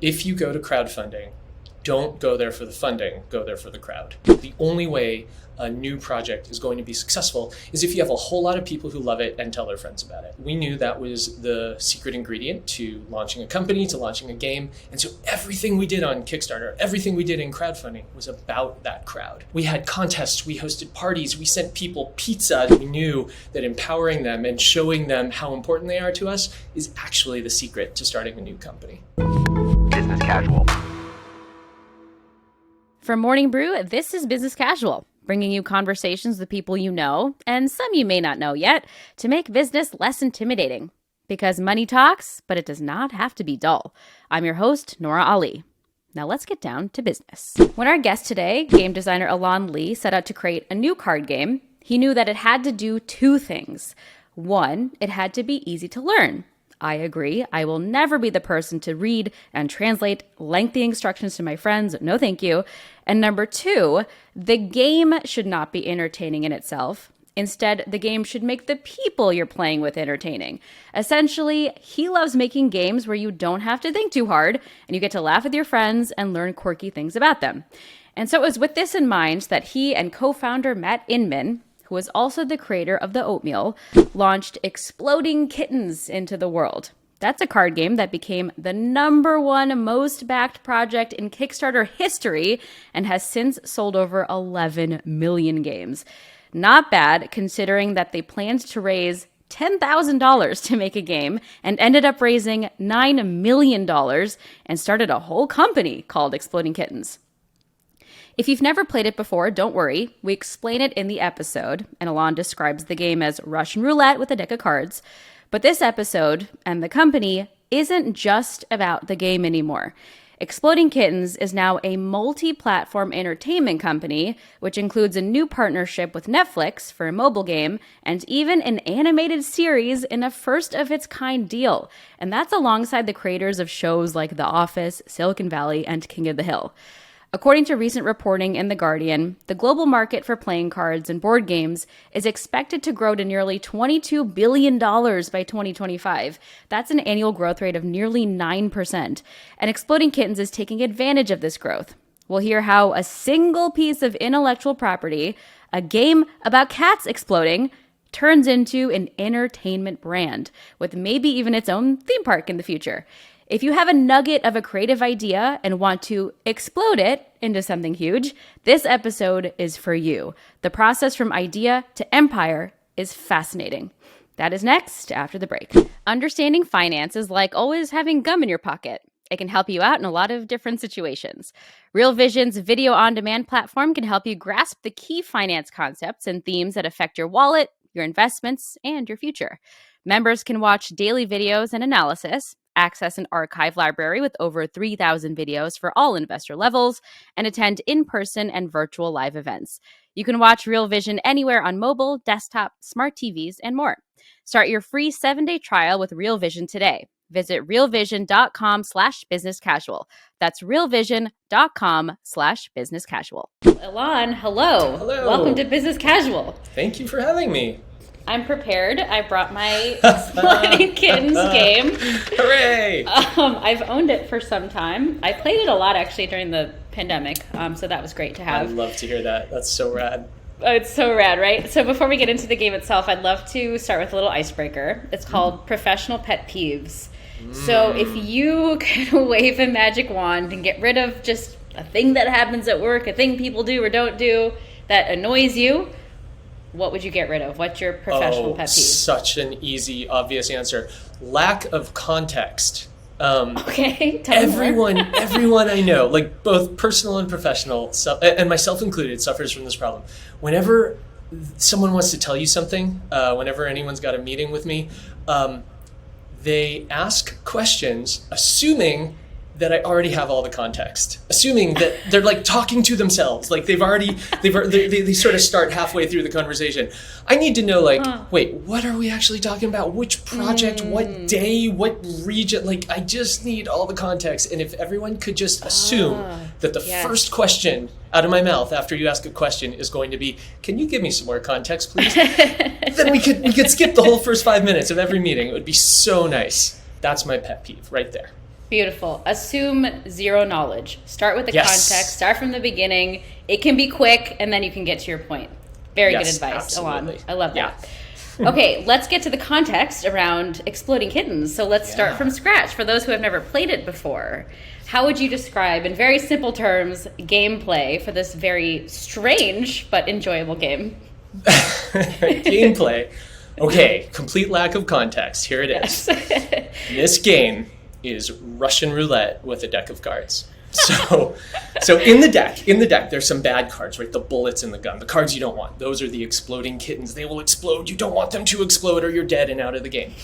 if you go to crowdfunding, don't go there for the funding, go there for the crowd. The only way a new project is going to be successful is if you have a whole lot of people who love it and tell their friends about it. We knew that was the secret ingredient to launching a company, to launching a game. And so everything we did on Kickstarter, everything we did in crowdfunding was about that crowd. We had contests, we hosted parties, we sent people pizza. We knew that empowering them and showing them how important they are to us is actually the secret to starting a new company. Business Casual. From Morning Brew, this is Business Casual, bringing you conversations with people you know, and some you may not know yet, to make business less intimidating. Because money talks, but it does not have to be dull. I'm your host, Nora Lee. Now let's get down to business. When our guest today, game designer Elan Lee, set out to create a new card game, he knew that it had to do two things. One, it had to be easy to learn. I agree. I will never be the person to read and translate lengthy instructions to my friends. No, thank you. And number two, the game should not be entertaining in itself. Instead, the game should make the people you're playing with entertaining. Essentially, he loves making games where you don't have to think too hard and you get to laugh with your friends and learn quirky things about them. And so it was with this in mind that he and co-founder Matt Inman, who is also the creator of the Oatmeal, launched Exploding Kittens into the world. That's a card game that became the #1 most backed project in Kickstarter history and has since sold over 11 million games. Not bad, considering that they planned to raise $10,000 to make a game and ended up raising $9 million and started a whole company called Exploding Kittens. If you've never played it before, don't worry. We explain it in the episode, and Elan describes the game as Russian roulette with a deck of cards. But this episode and the company isn't just about the game anymore. Exploding Kittens is now a multi-platform entertainment company, which includes a new partnership with Netflix for a mobile game, and even an animated series in a first-of-its-kind deal. And that's alongside the creators of shows like The Office, Silicon Valley, and King of the Hill. According to recent reporting in The Guardian, the global market for playing cards and board games is expected to grow to nearly $22 billion by 2025. That's an annual growth rate of nearly 9%. And Exploding Kittens is taking advantage of this growth. We'll hear how a single piece of intellectual property, a game about cats exploding, turns into an entertainment brand, with maybe even its own theme park in the future. If you have a nugget of a creative idea and want to explode it into something huge, this episode is for you. The process from idea to empire is fascinating. That is next after the break. Understanding finance is like always having gum in your pocket. It can help you out in a lot of different situations. Real Vision's video on-demand platform can help you grasp the key finance concepts and themes that affect your wallet, your investments, and your future. Members can watch daily videos and analysis, access an archive library with over 3,000 videos for all investor levels, and attend in-person and virtual live events. You can watch Real Vision anywhere on mobile, desktop, smart TVs, and more. Start your free 7-day trial with Real Vision today. Visit realvision.com/businesscasual. That's realvision.com/businesscasual. Elan, hello. Hello. Welcome to Business Casual. Thank you for having me. I'm prepared. I brought my Exploding Kittens game. Hooray! I've owned it for some time. I played it a lot actually during the pandemic, so that was great to have. I'd love to hear that. That's so rad. Oh, it's so rad, right? So before we get into the game itself, I'd love to start with a little icebreaker. It's called Professional Pet Peeves. So if you could wave a magic wand and get rid of just a thing that happens at work, a thing people do or don't do that annoys you, what would you get rid of? What's your professional pet peeve? Such an easy, obvious answer. Lack of context. Okay, everyone I know, like both personal and professional, and myself included, suffers from this problem. Whenever someone wants to tell you something, whenever anyone's got a meeting with me, they ask questions assuming that I already have all the context, assuming that they're like talking to themselves, like they sort of start halfway through the conversation. I need to know, like, wait, what are we actually talking about? Which project, what day, what region? Like, I just need all the context. And if everyone could just assume that the first question out of my mouth after you ask a question is going to be, can you give me some more context, please? Then we could skip the whole first 5 minutes of every meeting. It would be so nice. That's my pet peeve right there. Beautiful. Assume zero knowledge. Start with the Yes. context. Start from the beginning. It can be quick, and then you can get to your point. Very Yes, good advice, absolutely. Elan. I love Yeah. that. Okay, let's get to the context around Exploding Kittens. So let's start Yeah. from scratch. For those who have never played it before, how would you describe, in very simple terms, gameplay for this very strange but enjoyable game? Gameplay. Okay, complete lack of context. Here it is. This game is Russian roulette with a deck of cards. So in the deck, there's some bad cards, right? The bullets in the gun, the cards you don't want. Those are the exploding kittens. They will explode. You don't want them to explode or you're dead and out of the game.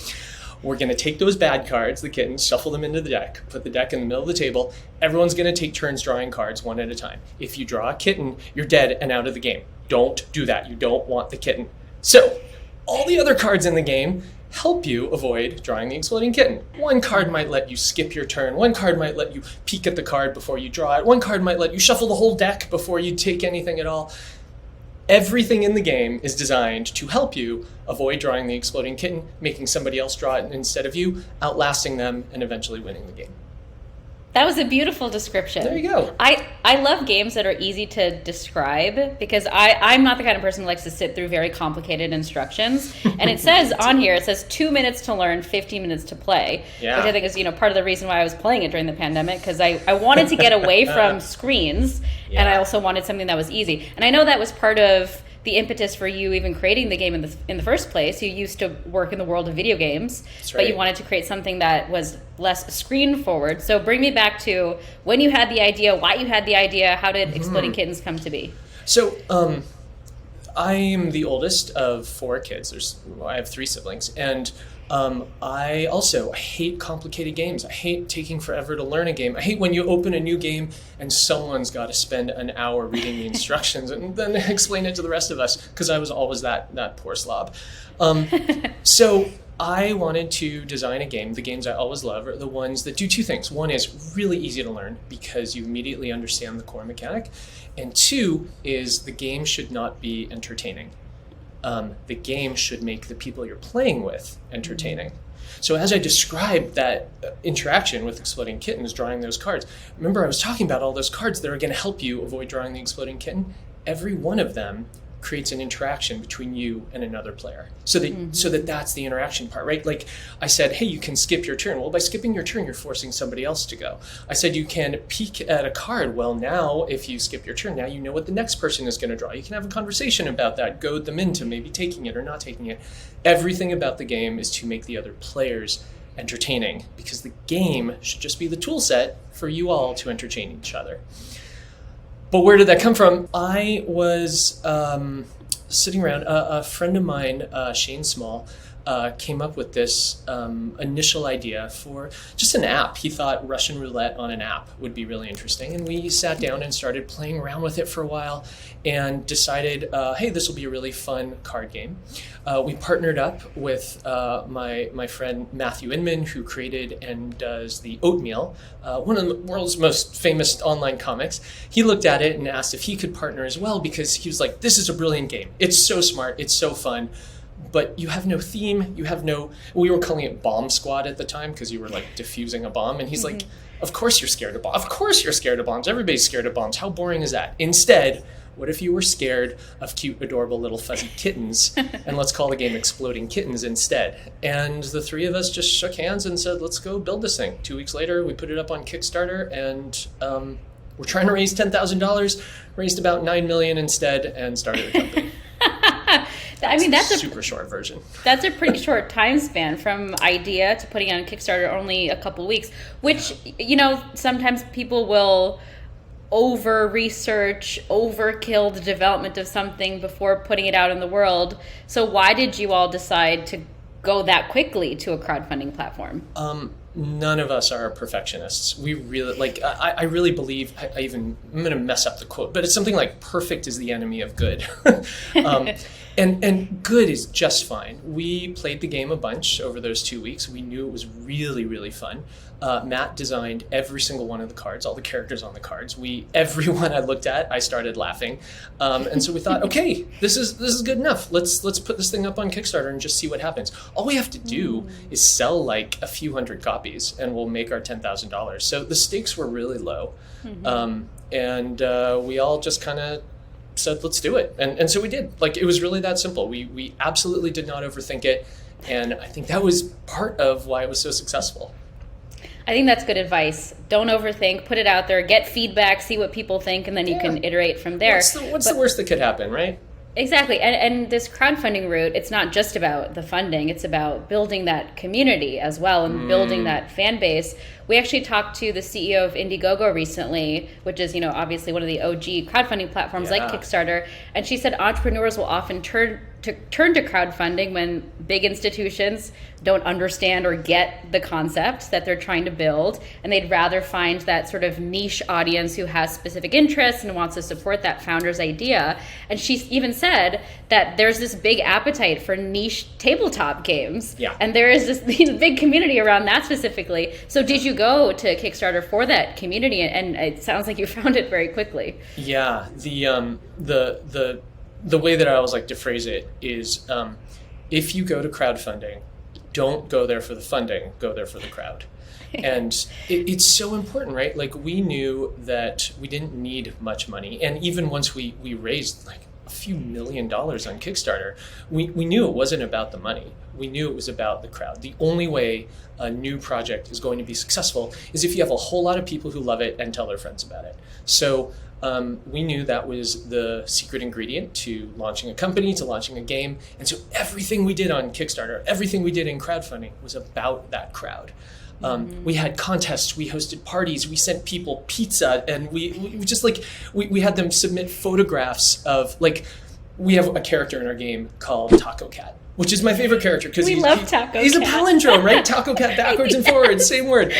We're going to take those bad cards, the kittens, shuffle them into the deck, put the deck in the middle of the table. Everyone's going to take turns drawing cards one at a time. If you draw a kitten, you're dead and out of the game. Don't do that. You don't want the kitten. So all the other cards in the game help you avoid drawing the exploding kitten. One card might let you skip your turn. One card might let you peek at the card before you draw it. One card might let you shuffle the whole deck before you take anything at all. Everything in the game is designed to help you avoid drawing the exploding kitten, making somebody else draw it instead of you, outlasting them, and eventually winning the game. That was a beautiful description. There you go. I love games that are easy to describe because I'm not the kind of person who likes to sit through very complicated instructions. And it says on here, it says 2 minutes to learn, 15 minutes to play, Yeah. which I think is part of the reason why I was playing it during the pandemic because I wanted to get away from screens and I also wanted something that was easy. And I know that was part of the impetus for you even creating the game in the first place. You used to work in the world of video games, That's but you right. wanted to create something that was less screen forward. So bring me back to when you had the idea, why you had the idea, how did Exploding Kittens come to be? So I'm the oldest of 4 kids. I have 3 siblings, and I hate complicated games. I hate taking forever to learn a game. I hate when you open a new game and someone's got to spend an hour reading the instructions and then explain it to the rest of us, because I was always that poor slob. So I wanted to design a game. The games I always love are the ones that do 2 things. One is really easy to learn because you immediately understand the core mechanic. And 2 is the game should not be entertaining. The game should make the people you're playing with entertaining. So as I described that interaction with Exploding Kittens, drawing those cards, remember I was talking about all those cards that are going to help you avoid drawing the exploding kitten? Every one of them creates an interaction between you and another player. So that that's the interaction part, right? Like I said, hey, you can skip your turn. Well, by skipping your turn, you're forcing somebody else to go. I said you can peek at a card. Well, now if you skip your turn, now you know what the next person is going to draw. You can have a conversation about that, goad them into maybe taking it or not taking it. Everything about the game is to make the other players entertaining, because the game should just be the tool set for you all to entertain each other. But where did that come from? I was sitting around. A friend of mine, Shane Small, came up with this initial idea for just an app. He thought Russian roulette on an app would be really interesting. And we sat down and started playing around with it for a while and decided, hey, this will be a really fun card game. We partnered up with my friend Matt Inman, who created and does the Oatmeal, one of the world's most famous online comics. He looked at it and asked if he could partner as well, because he was like, this is a brilliant game. It's so smart. It's so fun. But you have no theme. We were calling it Bomb Squad at the time because you were like diffusing a bomb. And he's like, of course you're scared of bombs. Of course you're scared of bombs. Everybody's scared of bombs. How boring is that? Instead, what if you were scared of cute, adorable little fuzzy kittens? And let's call the game Exploding Kittens instead. And the 3 of us just shook hands and said, let's go build this thing. 2 weeks later, we put it up on Kickstarter, and we're trying to raise $10,000, raised about $9 million instead, and started a company. I mean, that's a super short version. That's a pretty short time span from idea to putting it on Kickstarter, only a couple weeks, which, sometimes people will over-research, overkill the development of something before putting it out in the world. So why did you all decide to go that quickly to a crowdfunding platform? None of us are perfectionists. We really, I really believe, I'm going to mess up the quote, but it's something like perfect is the enemy of good. And good is just fine. We played the game a bunch over those 2 weeks. We knew it was really, really fun. Matt designed every single one of the cards, all the characters on the cards. Every one I looked at, I started laughing. And so we thought, okay, this is good enough. Let's put this thing up on Kickstarter and just see what happens. All we have to do is sell like a few hundred copies and we'll make our $10,000. So the stakes were really low. And we all just kind of said, let's do it. And so we did. Like, it was really that simple. We absolutely did not overthink it. And I think that was part of why it was so successful. I think that's good advice. Don't overthink, put it out there, get feedback, see what people think, and then you can iterate from there. What's the worst that could happen, right? Exactly. And this crowdfunding route, it's not just about the funding, it's about building that community as well and building that fan base. We actually talked to the CEO of Indiegogo recently, which is, obviously one of the OG crowdfunding platforms like Kickstarter. And she said entrepreneurs will often turn to crowdfunding when big institutions don't understand or get the concept that they're trying to build, and they'd rather find that sort of niche audience who has specific interests and wants to support that founder's idea. And she even said that there's this big appetite for niche tabletop games, and there is this big community around that specifically. So did you go to Kickstarter for that community? And it sounds like you found it very quickly. Yeah, the way that I always like to phrase it is, if you go to crowdfunding, don't go there for the funding, go there for the crowd. And it's so important, right? Like, we knew that we didn't need much money. And even once we raised like a few $1 million on Kickstarter, we knew it wasn't about the money. We knew it was about the crowd. The only way a new project is going to be successful is if you have a whole lot of people who love it and tell their friends about it. So we knew that was the secret ingredient to launching a company, to launching a game. And so everything we did on Kickstarter, everything we did in crowdfunding was about that crowd. We had contests, we hosted parties, we sent people pizza, and we just we had them submit photographs of, like, we have a character in our game called Taco Cat, which is my favorite character because he's a palindrome, right? Taco Cat backwards and forwards, same word.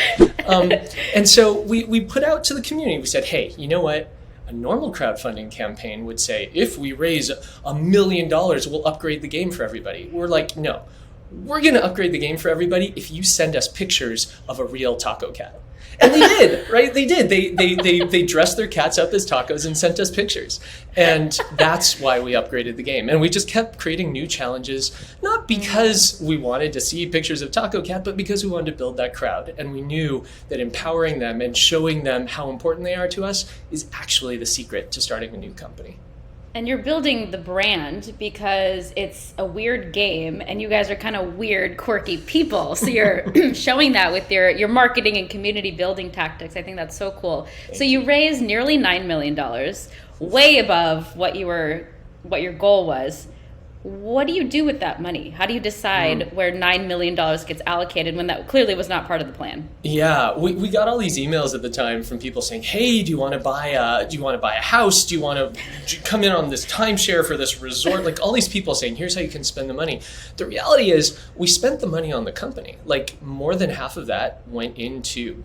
And so we put out to the community, we said, hey, you know what? A normal crowdfunding campaign would say, if we raise $1 million, we'll upgrade the game for everybody. We're like, no, we're going to upgrade the game for everybody if you send us pictures of a real Taco Cat. And they did, right? They did. They dressed their cats up as tacos and sent us pictures. And that's why we upgraded the game. And we just kept creating new challenges, not because we wanted to see pictures of Taco Cat, but because we wanted to build that crowd. And we knew that empowering them and showing them how important they are to us is actually the secret to starting a new company. And you're building the brand because it's a weird game and you guys are kind of weird, quirky people. So you're showing that with your marketing and community building tactics. I think that's so cool. So you raised nearly $9 million, way above what your goal was. What do you do with that money? How do you decide where $9 million gets allocated when that clearly was not part of the plan? Yeah, we got all these emails at the time from people saying, hey, do you want to buy a house? Do you want to come in on this timeshare for this resort? Like, all these people saying, here's how you can spend the money. The reality is we spent the money on the company. Like, a lot more than half of that went into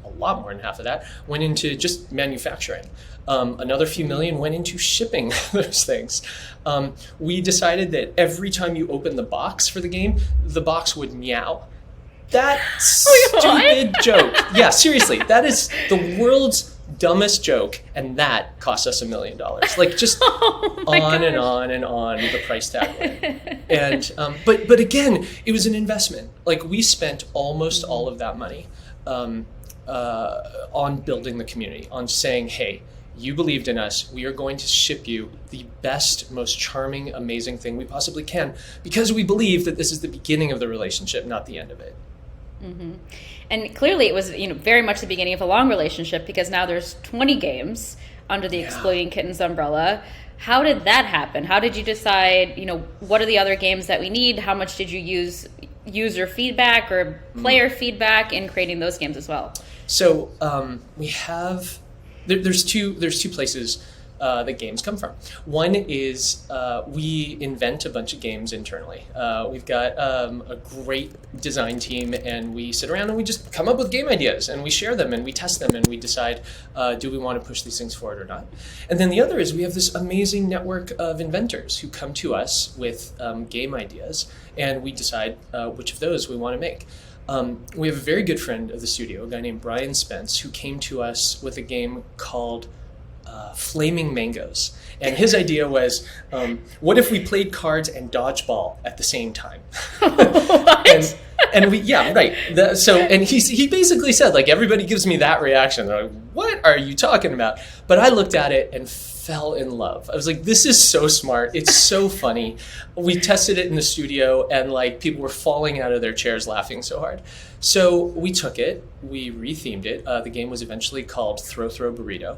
just manufacturing. Another few million went into shipping those things. We decided that every time you open the box for the game, the box would meow. That stupid joke. Yeah, seriously, that is the world's dumbest joke, and that cost us $1 million. Like, just on and on and on the price tag went. And but again, it was an investment. Like, we spent almost all of that money on building the community, on saying, hey, you believed in us. We are going to ship you the best, most charming, amazing thing we possibly can, because we believe that this is the beginning of the relationship, not the end of it. Mm-hmm. And clearly it was, very much the beginning of a long relationship, because now there's 20 games under the Exploding Kittens umbrella. How did that happen? How did you decide, what are the other games that we need? How much did you use user feedback or player feedback in creating those games as well? So we have... There's two places that games come from. One is we invent a bunch of games internally. We've got a great design team, and we sit around and we just come up with game ideas, and we share them, and we test them, and we decide, do we want to push these things forward or not? And then the other is we have this amazing network of inventors who come to us with game ideas, and we decide which of those we want to make. We have a very good friend of the studio, a guy named Brian Spence, who came to us with a game called Flaming Mangoes. And his idea was, what if we played cards and dodgeball at the same time? What? And we, yeah, right. And he basically said, like, everybody gives me that reaction. They're like, what are you talking about? But I looked at it and fell in love. I was like, this is so smart. It's so funny. We tested it in the studio, and like people were falling out of their chairs laughing so hard. So we took it, we rethemed it. The game was eventually called Throw Burrito.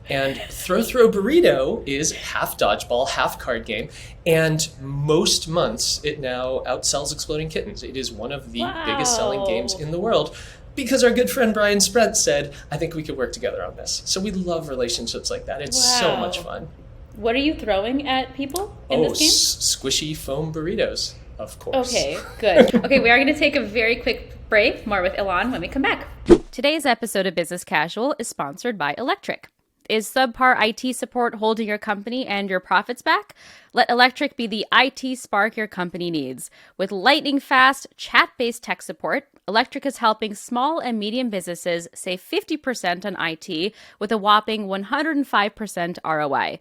And Throw Burrito is half dodgeball, half card game. And most months it now outsells Exploding Kittens. It is one of the biggest selling games in the world. Because our good friend Brian Sprent said, I think we could work together on this. So we love relationships like that. It's so much fun. What are you throwing at people in this game? Squishy foam burritos, of course. Okay, good. Okay, we are going to take a very quick break. More with Elan when we come back. Today's episode of Business Casual is sponsored by Electric. Is subpar IT support holding your company and your profits back? Let Electric be the IT spark your company needs. With lightning-fast, chat-based tech support, Electric is helping small and medium businesses save 50% on IT with a whopping 105% ROI.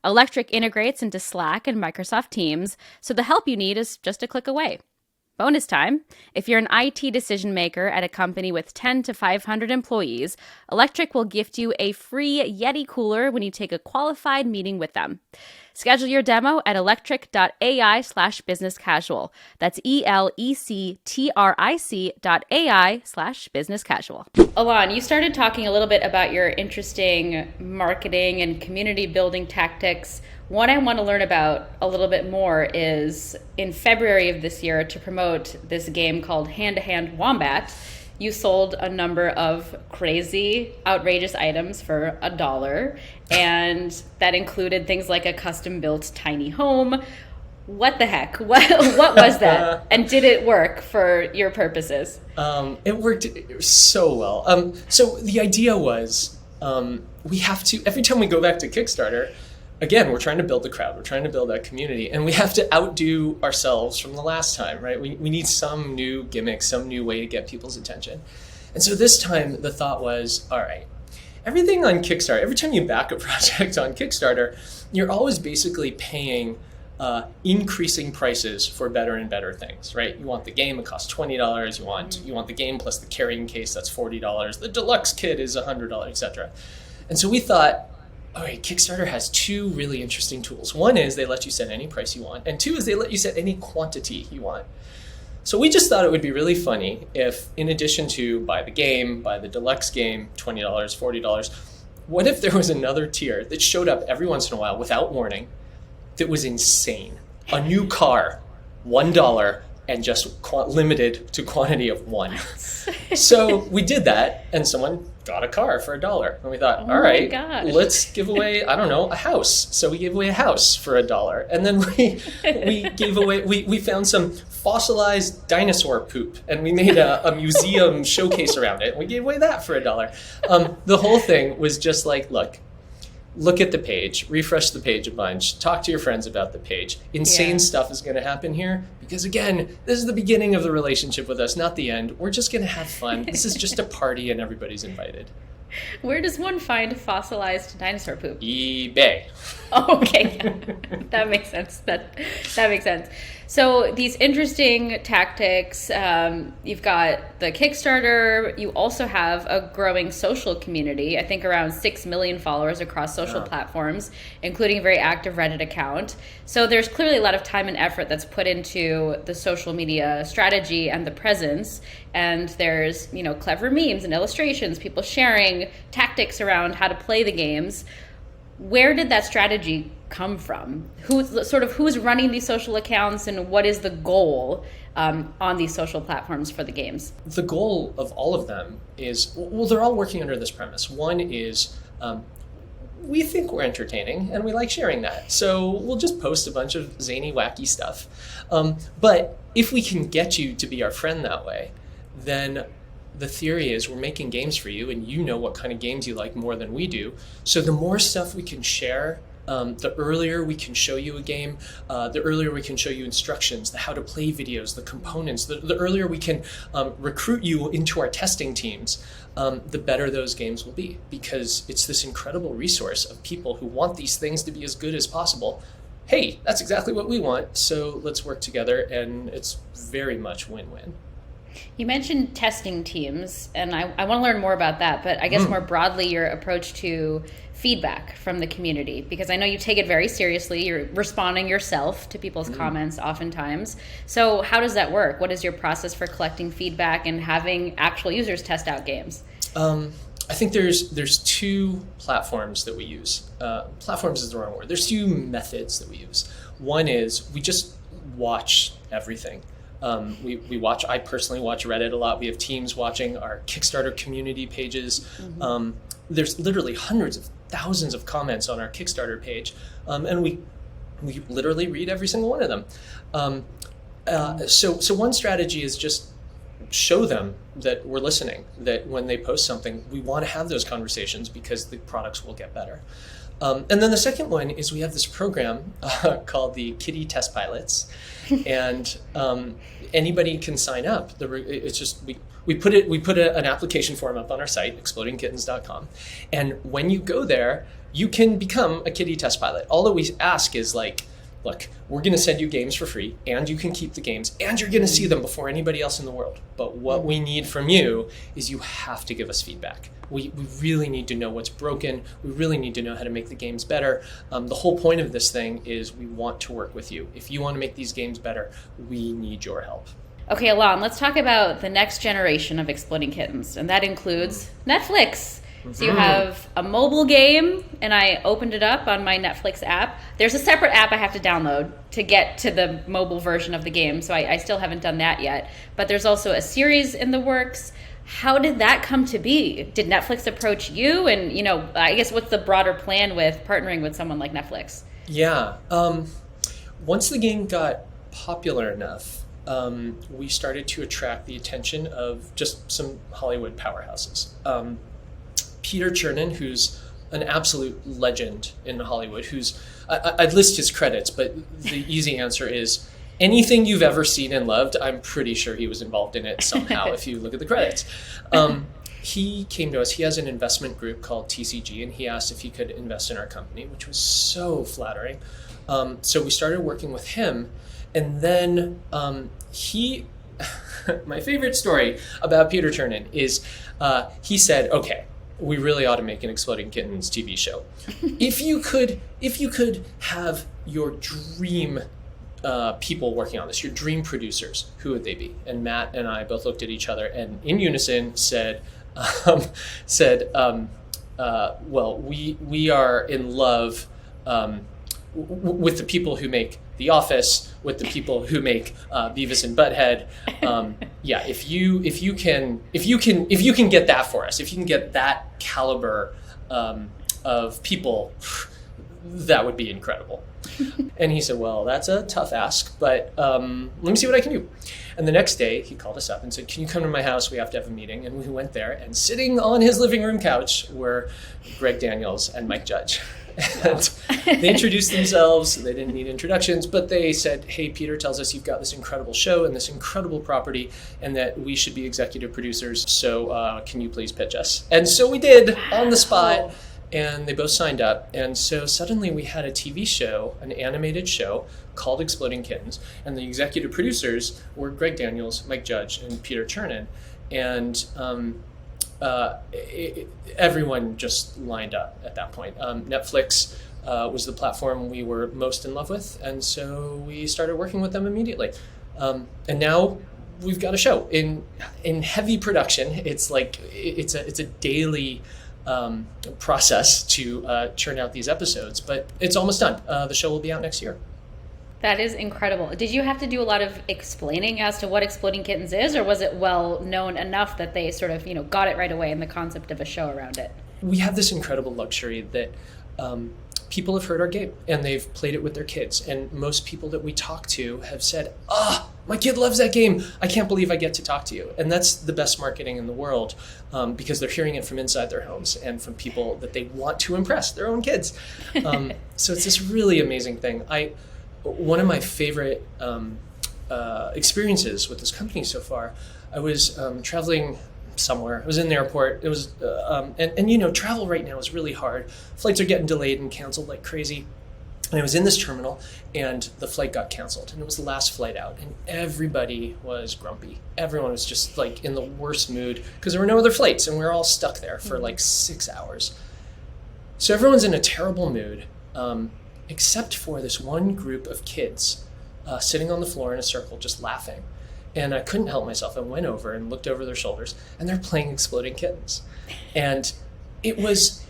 Electric integrates into Slack and Microsoft Teams, so the help you need is just a click away. Bonus time. If you're an IT decision maker at a company with 10 to 500 employees, Electric will gift you a free Yeti cooler when you take a qualified meeting with them. Schedule your demo at electric.ai/businesscasual. That's electric.ai/businesscasual. Elan, you started talking a little bit about your interesting marketing and community building tactics. What I want to learn about a little bit more is in February of this year, to promote this game called Hand to Hand Wombat, you sold a number of crazy, outrageous items for $1, and that included things like a custom-built tiny home. What the heck? What was that? And did it work for your purposes? It worked so well. So the idea was we have to, every time we go back to Kickstarter, again, we're trying to build the crowd. We're trying to build that community. And we have to outdo ourselves from the last time, right? We need some new gimmick, some new way to get people's attention. And so this time the thought was, all right, everything on Kickstarter, every time you back a project on Kickstarter, you're always basically paying increasing prices for better and better things, right? You want the game, it costs $20. You want the game plus the carrying case, that's $40. The deluxe kit is $100, etc. And so we thought, all right, Kickstarter has two really interesting tools. One is they let you set any price you want, and two is they let you set any quantity you want. So we just thought it would be really funny if, in addition to buy the game, buy the deluxe game, $20, $40, what if there was another tier that showed up every once in a while without warning that was insane? A new car, $1, and just limited to quantity of one. So we did that, and someone got a car for $1. And we thought, all right, let's give away, I don't know, a house. So we gave away a house for $1. And then we gave away, we found some fossilized dinosaur poop, and we made a museum showcase around it. And we gave away that for $1. The whole thing was just like, look at the page, refresh the page a bunch, talk to your friends about the page. Insane stuff is going to happen here because, again, this is the beginning of the relationship with us, not the end. We're just going to have fun. This is just a party and everybody's invited. Where does one find fossilized dinosaur poop? eBay. Oh, okay. That makes sense. That makes sense. So these interesting tactics, you've got the Kickstarter. You also have a growing social community. I think around 6 million followers across social platforms, including a very active Reddit account. So there's clearly a lot of time and effort that's put into the social media strategy and the presence. And there's, clever memes and illustrations, people sharing tactics around how to play the games. Where did that strategy come from? Who's running these social accounts, and what is the goal on these social platforms for the games? The goal of all of them is, they're all working under this premise. One is we think we're entertaining and we like sharing that. So we'll just post a bunch of zany, wacky stuff. But if we can get you to be our friend that way, then the theory is we're making games for you and you know what kind of games you like more than we do. So the more stuff we can share, the earlier we can show you a game, the earlier we can show you instructions, the how to play videos, the components, the earlier we can recruit you into our testing teams, the better those games will be, because it's this incredible resource of people who want these things to be as good as possible. Hey, that's exactly what we want, so let's work together, and it's very much win-win. You mentioned testing teams, and I want to learn more about that, but I guess more broadly, your approach to feedback from the community, because I know you take it very seriously. You're responding yourself to people's comments oftentimes. So how does that work? What is your process for collecting feedback and having actual users test out games? I think there's two platforms that we use. Platforms is the wrong word. There's two methods that we use. One is we just watch everything. I personally watch Reddit a lot. We have teams watching our Kickstarter community pages. There's literally hundreds of thousands of comments on our Kickstarter page, and we literally read every single one of them. So one strategy is just show them that we're listening, that when they post something, we want to have those conversations because the products will get better. And then the second one is we have this program called the Kitty Test Pilots, and anybody can sign up. It's just we put an application form up on our site, explodingkittens.com, and when you go there, you can become a kitty test pilot. All that we ask is like, look, we're going to send you games for free, and you can keep the games, and you're going to see them before anybody else in the world. But what we need from you is you have to give us feedback. We really need to know what's broken. We really need to know how to make the games better. The whole point of this thing is we want to work with you. If you want to make these games better, we need your help. Okay, Elan, let's talk about the next generation of Exploding Kittens, and that includes Netflix. So you have a mobile game, and I opened it up on my Netflix app. There's a separate app I have to download to get to the mobile version of the game, so I still haven't done that yet. But there's also a series in the works. How did that come to be? Did Netflix approach you? And, I guess what's the broader plan with partnering with someone like Netflix? Yeah. Once the game got popular enough, we started to attract the attention of just some Hollywood powerhouses. Peter Chernin, who's an absolute legend in Hollywood, I'd list his credits, but the easy answer is anything you've ever seen and loved, I'm pretty sure he was involved in it somehow if you look at the credits. He came to us. He has an investment group called TCG, and he asked if he could invest in our company, which was so flattering. So we started working with him, and then my favorite story about Peter Chernin is he said, okay, we really ought to make an Exploding Kittens TV show. If you could have your dream people working on this, your dream producers, who would they be? And Matt and I both looked at each other and in unison said, well, we are in love with the people who make The Office, with the people who make Beavis and Butthead. Yeah, if you can get that for us, if you can get that caliber of people, that would be incredible. And he said, well, that's a tough ask, but let me see what I can do. And the next day he called us up and said, can you come to my house? We have to have a meeting. And we went there, and sitting on his living room couch were Greg Daniels and Mike Judge. And they introduced themselves. They didn't need introductions, but they said, hey, Peter tells us you've got this incredible show and this incredible property and that we should be executive producers. So can you please pitch us? And so we did on the spot, and they both signed up. And so suddenly we had a TV show, an animated show called Exploding Kittens. And the executive producers were Greg Daniels, Mike Judge, and Peter Chernin. And everyone just lined up at that point. Netflix was the platform we were most in love with, and so we started working with them immediately. And now we've got a show in heavy production. It's like it's a daily process to churn out these episodes, but it's almost done. The show will be out next year. That is incredible. Did you have to do a lot of explaining as to what Exploding Kittens is, or was it well known enough that they sort of, got it right away in the concept of a show around it? We have this incredible luxury that people have heard our game and they've played it with their kids. And most people that we talk to have said, my kid loves that game. I can't believe I get to talk to you. And that's the best marketing in the world, because they're hearing it from inside their homes and from people that they want to impress, their own kids. So it's this really amazing thing. One of my favorite experiences with this company so far, I was traveling somewhere. I was in the airport. It was, and travel right now is really hard. Flights are getting delayed and canceled like crazy. And I was in this terminal, and the flight got canceled, and it was the last flight out, and everybody was grumpy. Everyone was just like in the worst mood because there were no other flights, and we were all stuck there for like 6 hours. So everyone's in a terrible mood, except for this one group of kids sitting on the floor in a circle, just laughing. And I couldn't help myself. I went over and looked over their shoulders, and they're playing Exploding Kittens. And it was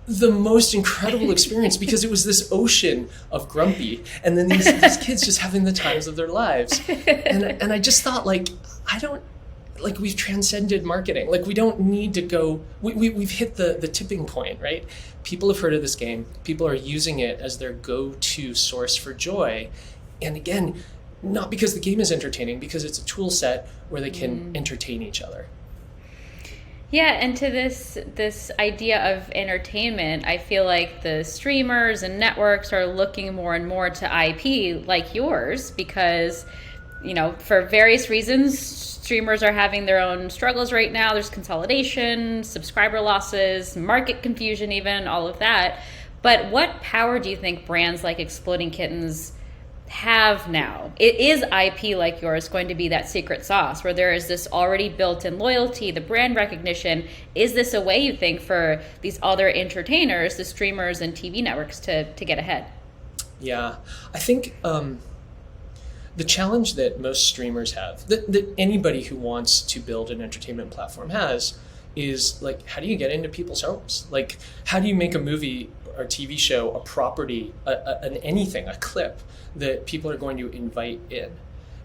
the most incredible experience because it was this ocean of grumpy, and then these kids just having the times of their lives. And I just thought, we've transcended marketing. Like, we don't need to go, we've hit the tipping point, right? People have heard of this game. People are using it as their go-to source for joy. And again, not because the game is entertaining, because it's a tool set where they can entertain each other. Yeah, and to this idea of entertainment, I feel like the streamers and networks are looking more and more to IP like yours because, for various reasons, streamers are having their own struggles right now. There's consolidation, subscriber losses, market confusion even, all of that. But what power do you think brands like Exploding Kittens have now? It is IP like yours going to be that secret sauce where there is this already built-in loyalty, the brand recognition. Is this a way, you think, for these other entertainers, the streamers and TV networks to get ahead? Yeah, I think the challenge that most streamers have, that anybody who wants to build an entertainment platform has, is like, how do you get into people's homes? Like, how do you make a movie or TV show, a property, an anything, a clip that people are going to invite in?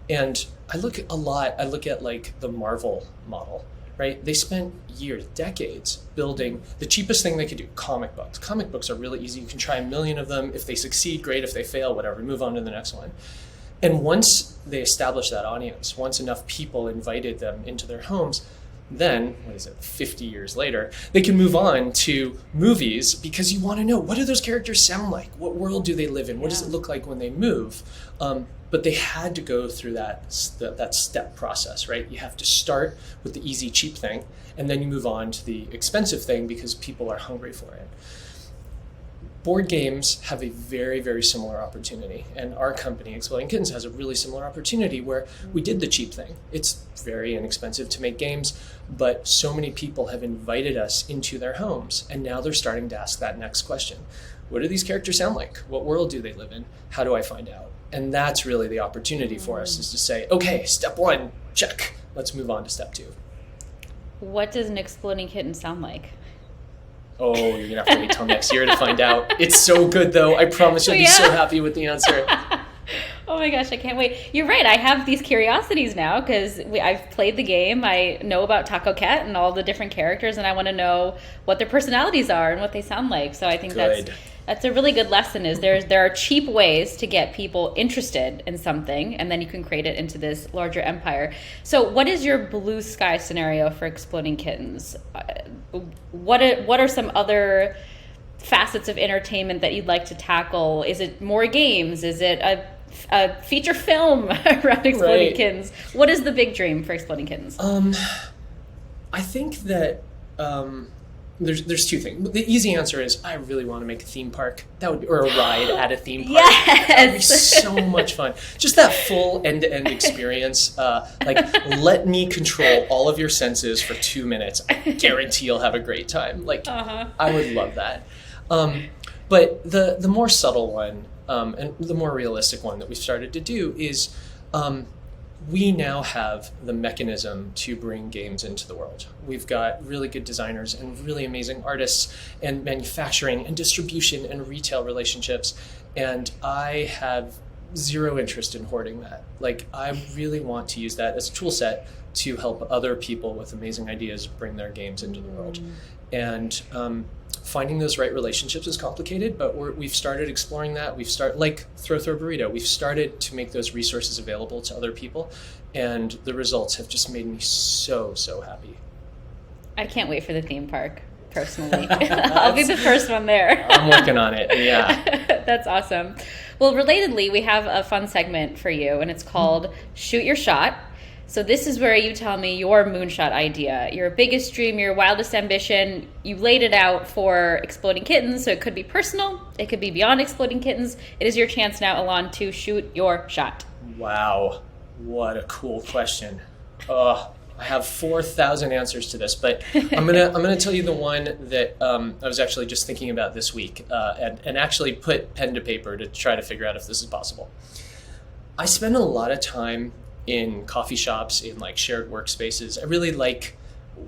And I look at like the Marvel model, right? They spent years, decades building the cheapest thing they could do, comic books. Comic books are really easy. You can try 1 million of them. If they succeed, great. If they fail, whatever, move on to the next one. And once they established that audience, once enough people invited them into their homes, then, 50 years later, they can move on to movies because you want to know, what do those characters sound like? What world do they live in? What does it look like when they move? But they had to go through that step process, right? You have to start with the easy, cheap thing, and then you move on to the expensive thing because people are hungry for it. Board games have a very, very similar opportunity. And our company, Exploding Kittens, has a really similar opportunity where we did the cheap thing. It's very inexpensive to make games, but so many people have invited us into their homes. And now they're starting to ask that next question. What do these characters sound like? What world do they live in? How do I find out? And that's really the opportunity for us, is to say, okay, step 1, check. Let's move on to step 2. What does an Exploding Kitten sound like? Oh, you're going to have to wait till next year to find out. It's so good, though. I promise you'll be so happy with the answer. Oh my gosh, I can't wait. You're right. I have these curiosities now because I've played the game. I know about Taco Cat and all the different characters, and I want to know what their personalities are and what they sound like. So I think that's a really good lesson, is there are cheap ways to get people interested in something, and then you can create it into this larger empire. So what is your blue sky scenario for Exploding Kittens? What are some other facets of entertainment that you'd like to tackle? Is it more games? Is it a feature film around Exploding Kittens? What is the big dream for Exploding Kittens? I think that there's two things. The easy answer is I really want to make a theme park. Or a ride at a theme park. Yes! That would be so much fun. Just that full end-to-end experience. Let me control all of your senses for 2 minutes. I guarantee you'll have a great time. I would love that. But the more subtle one, and the more realistic one that we've started to do is we now have the mechanism to bring games into the world. We've got really good designers and really amazing artists and manufacturing and distribution and retail relationships. And I have zero interest in hoarding that. I really want to use that as a tool set to help other people with amazing ideas bring their games into the world. And finding those right relationships is complicated, but we've started exploring that. We've started, like Throw Burrito, we've started to make those resources available to other people, and the results have just made me so happy. I can't wait for the theme park, personally. I'll be the first one there. I'm working on it, yeah. That's awesome. Well, relatedly, we have a fun segment for you, and it's called Shoot Your Shot. So this is where you tell me your moonshot idea, your biggest dream, your wildest ambition. You laid it out for Exploding Kittens, so it could be personal, it could be beyond Exploding Kittens. It is your chance now, Elan, to shoot your shot. Wow, what a cool question. I have 4,000 answers to this, but I'm gonna tell you the one that I was actually just thinking about this week, and actually put pen to paper to try to figure out if this is possible. I spend a lot of time in coffee shops, in like shared workspaces. I really like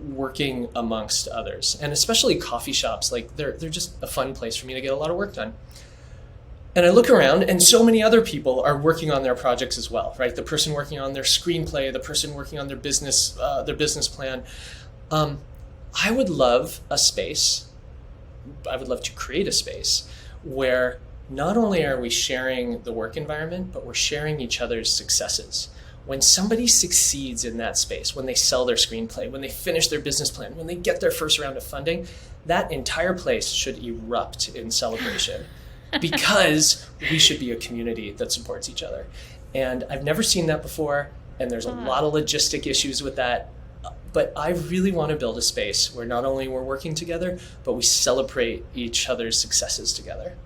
working amongst others, and especially coffee shops. Like they're just a fun place for me to get a lot of work done. And I look around, and so many other people are working on their projects as well, right? The person working on their screenplay, the person working on their business plan. I would love a space. I would love to create a space where not only are we sharing the work environment, but we're sharing each other's successes. When somebody succeeds in that space, when they sell their screenplay, when they finish their business plan, when they get their first round of funding, that entire place should erupt in celebration because we should be a community that supports each other. And I've never seen that before, and there's a lot of logistic issues with that. But I really want to build a space where not only we're working together, but we celebrate each other's successes together.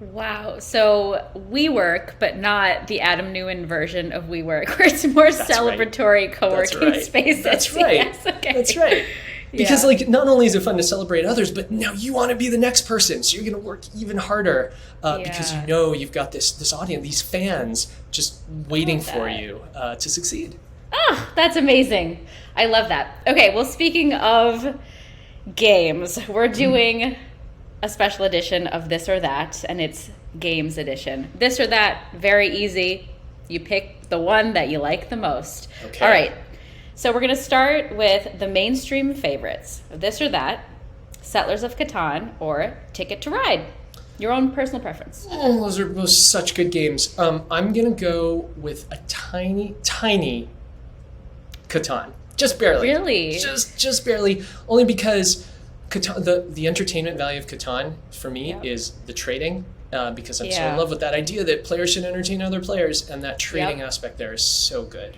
Wow. So WeWork, but not the Adam Newman version of WeWork, where it's more celebratory co-working spaces. That's right. Yes, okay. That's right. Because like not only is it fun to celebrate others, but now you want to be the next person. So you're going to work even harder because you know you've got this audience, these fans just waiting for you to succeed. Oh, that's amazing. I love that. Okay, well, speaking of games, we're doing a special edition of This or That, and it's Games Edition. This or That, very easy. You pick the one that you like the most. Okay. All right. So we're going to start with the mainstream favorites. This or That, Settlers of Catan, or Ticket to Ride. Your own personal preference. Oh, those are both such good games. I'm going to go with a tiny Catan. Just barely. Really? Just barely. Only because Catan, the entertainment value of Catan for me is the trading, because I'm so in love with that idea that players should entertain other players, and that trading aspect there is so good.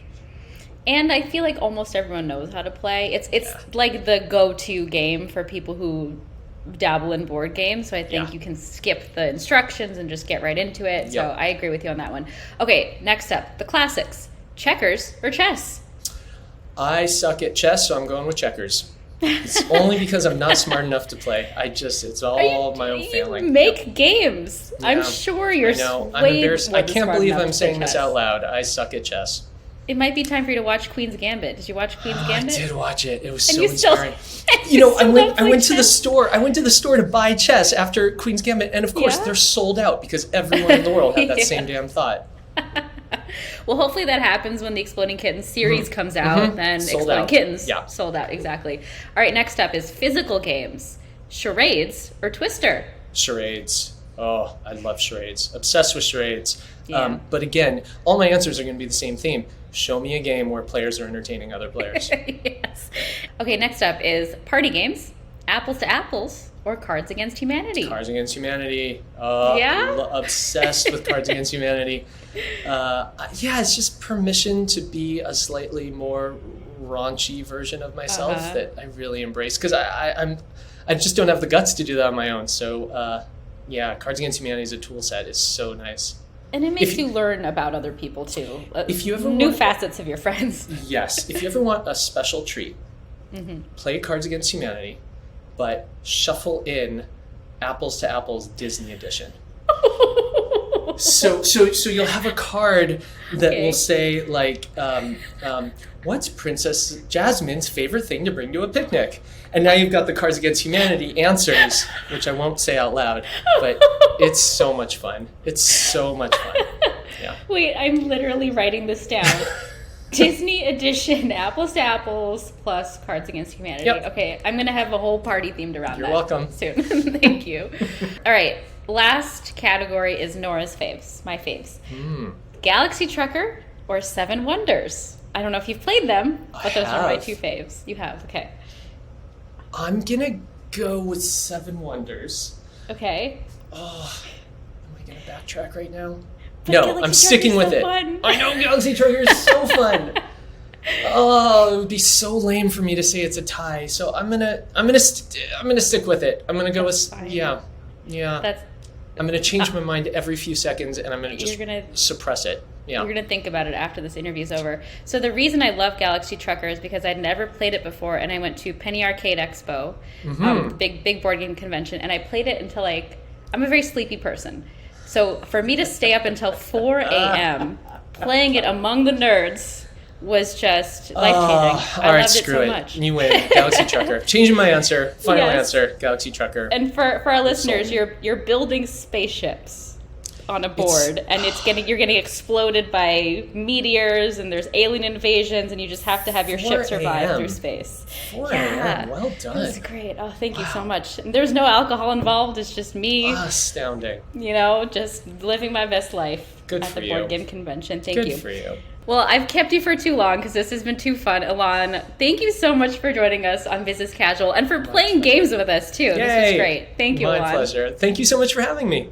And I feel like almost everyone knows how to play. It's like the go-to game for people who dabble in board games. So I think you can skip the instructions and just get right into it. So I agree with you on that one. Okay, next up, the classics. Checkers or chess? I suck at chess, so I'm going with checkers. It's only because I'm not smart enough to play. It's all my own failing. You make games. Yeah. I'm sure you're I'm embarrassed. I can't believe I'm saying this out loud. I suck at chess. It might be time for you to watch Queen's Gambit. Did you watch Queen's Gambit? I did watch it. It was so inspiring. I went to the store. I went to the store to buy chess after Queen's Gambit, and of course they're sold out because everyone in the world had that same damn thought. Well, hopefully that happens when the Exploding Kittens series comes out. Then Exploding Kittens sold out, exactly. All right, next up is physical games. Charades or Twister? Charades. Oh, I love charades. Obsessed with charades. Yeah. But again, all my answers are going to be the same theme. Show me a game where players are entertaining other players. Yes. Okay, next up is party games. Apples to Apples or Cards Against Humanity? Cards Against Humanity. Obsessed with Cards Against Humanity. It's just permission to be a slightly more raunchy version of myself that I really embrace, because I just don't have the guts to do that on my own. So Cards Against Humanity as a tool set is so nice. And it makes you learn about other people too. If you ever new facets of your friends. Yes. If you ever want a special treat, play Cards Against Humanity, but shuffle in Apples to Apples Disney Edition. So you'll have a card that will say like, what's Princess Jasmine's favorite thing to bring to a picnic? And now you've got the Cards Against Humanity answers, which I won't say out loud, but it's so much fun. It's so much fun. Yeah. Wait, I'm literally writing this down. Disney edition, apples to apples, plus Cards Against Humanity. Yep. Okay, I'm gonna have a whole party themed around You're that. welcome. Soon. Thank you. All right, last category is Nora's faves, my faves. Galaxy Trucker or Seven Wonders. I don't know if you've played them, but those are my have. 2 faves. You have, okay. I'm gonna go with Seven Wonders. Okay. Oh, am I gonna backtrack right now? But No, Galaxy I'm sticking Trucker's with so it. fun. I know Galaxy Trucker is so fun. Oh, it would be so lame for me to say it's a tie. So I'm gonna stick with it. I'm gonna go That's with fine. yeah. That's I'm gonna change my mind every few seconds, and I'm gonna just suppress it. Yeah. You're going to think about it after this interview's over. So the reason I love Galaxy Trucker is because I'd never played it before, and I went to Penny Arcade Expo, big board game convention, and I played it until I'm a very sleepy person. So for me to stay up until 4 a.m. playing it among the nerds was just life-changing. All I right, loved it screw so it. much. You win. Galaxy Trucker. Changing my answer. Final Yes. answer. Galaxy Trucker. And for our listeners, you're building spaceships on a board, and you're getting exploded by meteors, and there's alien invasions, and you just have to have your 4 ship survive a.m.. through space. 4 a.m. Well That done. was great. Oh, thank you so much. And there's no alcohol involved. It's just me, Astounding. just living my best life Good at for the you. board game convention. Thank Good you. for you. Well, I've kept you for too long because this has been too fun. Elan, thank you so much for joining us on Business Casual and for playing games with us, too. This was great. Thank you, My Elan. pleasure. Thank you so much for having me.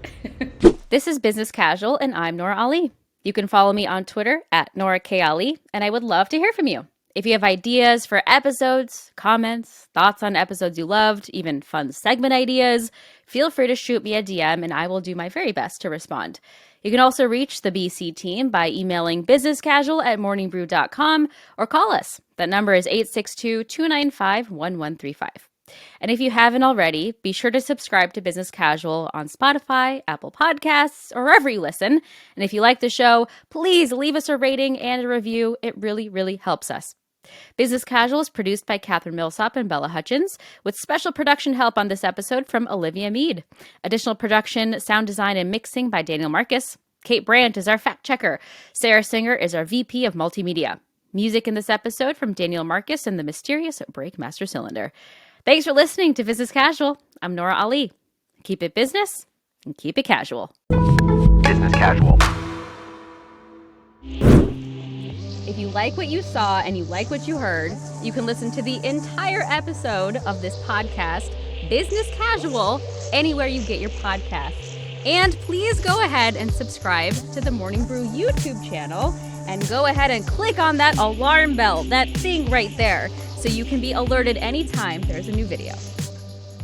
This is Business Casual, and I'm Nora Ali. You can follow me on Twitter at Nora K. Ali, and I would love to hear from you. If you have ideas for episodes, comments, thoughts on episodes you loved, even fun segment ideas, feel free to shoot me a DM, and I will do my very best to respond. You can also reach the BC team by emailing businesscasual@morningbrew.com or call us. That number is 862-295-1135. And if you haven't already, be sure to subscribe to Business Casual on Spotify, Apple Podcasts, or wherever you listen. And if you like the show, please leave us a rating and a review. It really, really helps us. Business Casual is produced by Catherine Millsop and Bella Hutchins, with special production help on this episode from Olivia Mead. Additional production, sound design, and mixing by Daniel Marcus. Kate Brandt is our fact checker. Sarah Singer is our VP of Multimedia. Music in this episode from Daniel Marcus and the mysterious Breakmaster Cylinder. Thanks for listening to Business Casual. I'm Nora Ali. Keep it business and keep it casual. Business Casual. If you like what you saw and you like what you heard, you can listen to the entire episode of this podcast, Business Casual, anywhere you get your podcasts. And please go ahead and subscribe to the Morning Brew YouTube channel and go ahead and click on that alarm bell, that thing right there, so you can be alerted anytime there's a new video.